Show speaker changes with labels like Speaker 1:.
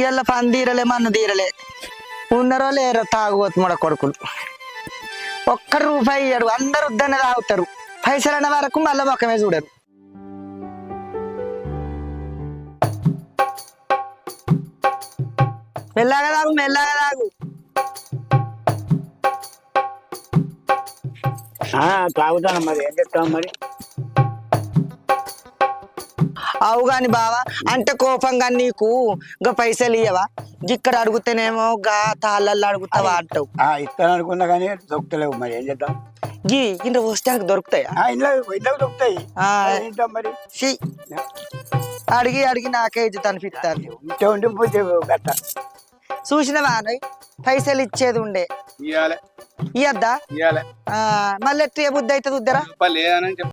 Speaker 1: ఇళ్ళ పని తీరలే మన్ను తీరలే ఉన్నారో లేరో తాగుబోతు మొడ కొడుకులు. ఒక్క రూపాయి ఇయ్యరు, అందరు వద్దనే తాగుతారు. పైసలు అన్న వరకు మళ్ళీ మొక్కమే చూడరు. మెల్లగా తాగు, మెల్లగా తాగు.
Speaker 2: తాగుతాను మరి, ఏం చెప్తాం మరి.
Speaker 1: అవు గాని బావా, అంటే కోపంగా నీకు గా పైసలు ఇయ్యవా? ఇక్కడ అడుగుతానేమో గా తాళ్ళల్లో అడుగుతావా అంటావు.
Speaker 2: ఇస్తాను అనుకున్నా కానీ దొరుకుతలేవు, మరి ఏం చేద్దాం.
Speaker 1: ఇంట్లో వస్తానికి దొరుకుతాయా?
Speaker 2: ఇంట్లో దొరుకుతాయి మరి.
Speaker 1: అడిగి అడిగి నాకే ఇజ్జత్ అనిపిస్తాను.
Speaker 2: ఉండిపోతే గట్ట
Speaker 1: చూసినవా పైసలు ఇచ్చేది ఉండే ఇయ్యద్దా? మళ్ళీ ఎట్టు ఏ బుద్ధి అవుతుంది ఉద్దరా?